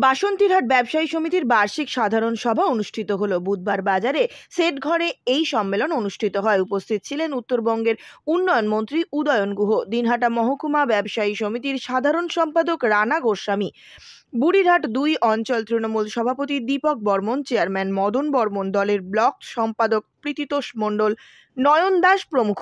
বাসন্তীরহাট ব্যবসায়ী সমিতির বার্ষিক সাধারণ সভা অনুষ্ঠিত হলো। বুধবার বাজারে সেট ঘরে এই সম্মেলন অনুষ্ঠিত হয়। উপস্থিত ছিলেন উত্তরবঙ্গের উন্নয়ন মন্ত্রী উদয়ন গুহ, দিনহাটা মহকুমা ব্যবসায়ী সমিতির সাধারণ সম্পাদক রানা গোস্বামী, বুড়িরহাট 2 অঞ্চল তৃণমূল সভাপতি দীপক বর্মন, চেয়ারম্যান মদন বর্মন, দলের ব্লক সম্পাদক প্রীতিতোষ মণ্ডল, নয়ন দাস প্রমুখ।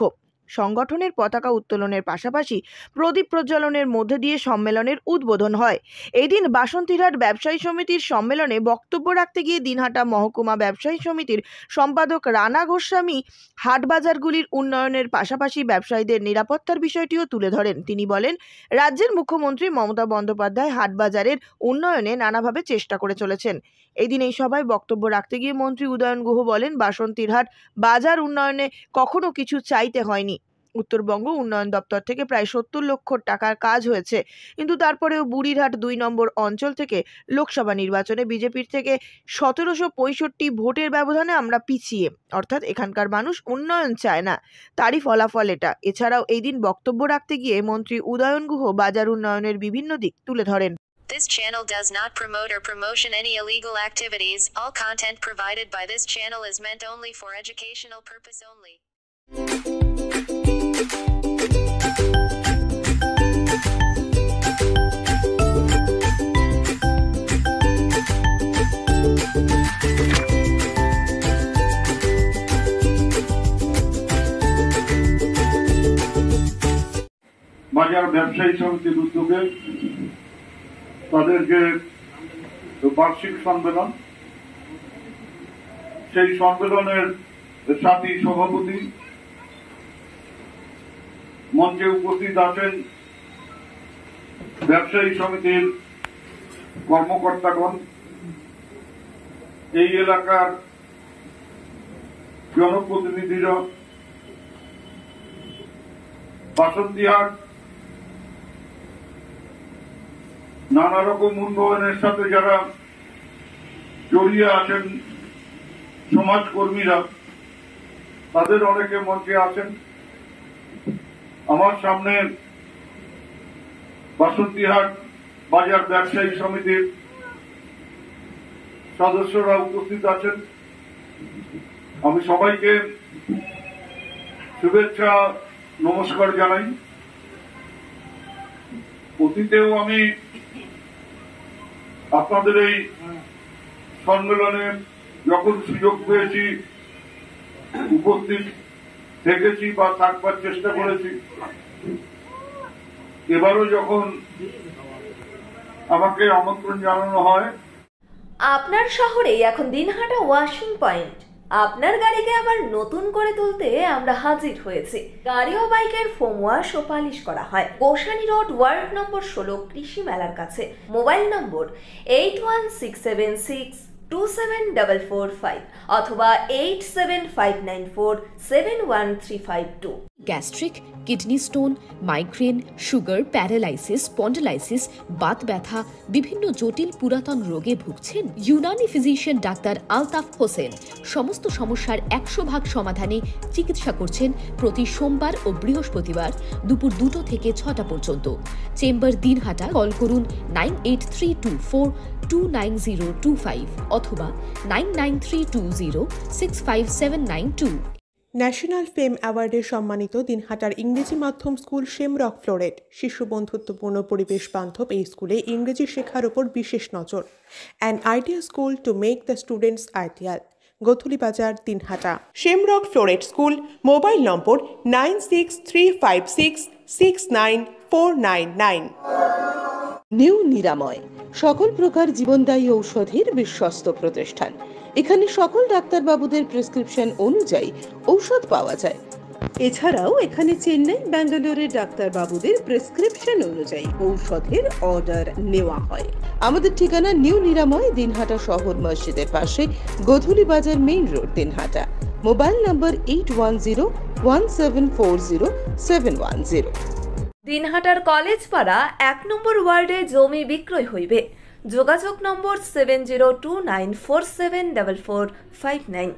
সংগঠনের পতাকা উত্তোলনের পাশাপাশি প্রদীপ প্রজ্বলনের মধ্যে দিয়ে সম্মেলনের উদ্বোধন হয়। এদিন বাসন্তীরহাট ব্যবসায়ী সমিতির সম্মেলনে বক্তব্য রাখতে গিয়ে দিনহাটা মহকুমা ব্যবসায়ী সমিতির সম্পাদক রানা গোস্বামী হাটবাজারগুলির উন্নয়নের পাশাপাশি ব্যবসায়ীদের নিরাপত্তার বিষয়টিও তুলে ধরেন। তিনি বলেন, রাজ্যের মুখ্যমন্ত্রী মমতা বন্দ্যোপাধ্যায় হাটবাজারের উন্নয়নে নানাভাবে চেষ্টা করে চলেছেন। এদিন এই সভায় বক্তব্য রাখতে গিয়ে মন্ত্রী উদয়ন গুহ বলেন, বাসন্তীরহাট বাজার উন্নয়নে কখনো কিছু চাইতে হয়নি। উত্তরবঙ্গ উন্নয়ন দপ্তর থেকে প্রায় 70 লক্ষ টাকার কাজ হয়েছে, কিন্তু তারপরেও বুড়িরহাট 2 নম্বর অঞ্চল থেকে লোকসভা নির্বাচনে বিজেপির থেকে 1765 ভোটের ব্যবধানে আমরা পিছিয়ে, অর্থাৎ এখানকার মানুষ উন্নয়ন চায় না, তারই ফলাফল এটা। এছাড়াও এই দিন বক্তব্য রাখতে গিয়ে মন্ত্রী উদয়ন গুহ বাজার উন্নয়নের বিভিন্ন দিক তুলে ধরেন। This channel does not promote or promotion any illegal activities. All content provided by this channel is meant only for educational purpose only. বাজার ব্যবসায়ী সমিতির উদ্যোগে তাদের যে বার্ষিক সম্মেলন, সেই সম্মেলনের সাথী সভাপতি মঞ্চে উপস্থিত আছেন ব্যবসায়ী সমিতির কর্মকর্তাগণ, এই এলাকার জনপ্রতিনিধিরা, বাসন্তীরহাট নানা রকম উন্নয়নের সাথে যারা জড়িয়ে আছেন, সমাজকর্মীরা, তাদের অনেকে মঞ্চে আছেন। আমার সামনে বাসন্তীরহাট বাজার ব্যবসায়ী সমিতির সদস্যরা উপস্থিত আছেন। আমি সবাইকে শুভেচ্ছা নমস্কার জানাই। অতীতেও আমি আপনাদের এই সম্মেলনে যখন সুযোগ পেয়েছি উপস্থিত থেকেছি বা থাকবার চেষ্টা করেছি। এবারও যখন আমাকে আমন্ত্রণ জানানো হয়। আপনার শহরে এখন দিনহাটা ওয়াশিং পয়েন্ট। আপনার গাড়িকে আবার নতুন করে তুলতে আমরা হাজির হয়েছি। গাড়ি ও বাইকের ফোম ওয়াশ ও পালিশ করা হয় গোসানি রোড, ওয়ার্ড নম্বর 16, কৃষি মেলার কাছে। মোবাইল নম্বর 8167627445 অথবা 8759471352। Gastric, kidney stone, migraine, sugar, paralysis, spondylosis, Baat ব্যথা, বিভিন্ন জটিল পুরাতন রোগে ভুগছেন? ইউনানি ফিজিশিয়ান ডাক্তার আলতাফ হোসেন সমস্ত সমস্যার 100% সমাধানে চিকিৎসা করছেন প্রতি সোমবার ও বৃহস্পতিবার দুপুর 2টা থেকে 6টা পর্যন্ত। চেম্বার দিনহাটা। কল করুন 9832429025 অথবা 9932065792। ন্যাশনাল ফেম অ্যাওয়ার্ডে সম্মানিত দিনহাটার ইংরেজি মাধ্যম স্কুল শেমরক ফ্লোরেট। শিশু বন্ধুত্বপূর্ণ পরিবেশ বান্ধব এই স্কুলে ইংরেজি শেখার উপর বিশেষ নজর। An idea school to make the students ideal. Godhuli Bazar, Dinhata. Shamrock Floret school. Mobile number 9635669499। New Niramoy সকল প্রকার জীবনদায়ী ঔষধের বিশ্বস্ত প্রতিষ্ঠান। এখানে সকল ডাক্তারবাবুদের প্রেসক্রিপশন অনুযায়ী ঔষধ পাওয়া যায়। এছাড়াও এখানে চেন্নাই, ব্যাঙ্গালোরের ডাক্তারবাবুদের প্রেসক্রিপশন অনুযায়ী ঔষধের অর্ডার নেওয়া হয়। আমাদের ঠিকানা নিউ নিরাময়, দিনহাটা শহর মসজিদের পাশে, Godhuli Bazar, main road, Dinhata. Mobile number 8101740710। দিনহাটার কলেজ পাড়া 1 নম্বর ওয়ার্ডে জমি বিক্রয় হইবে। যোগাযোগ নম্বর 7029474459।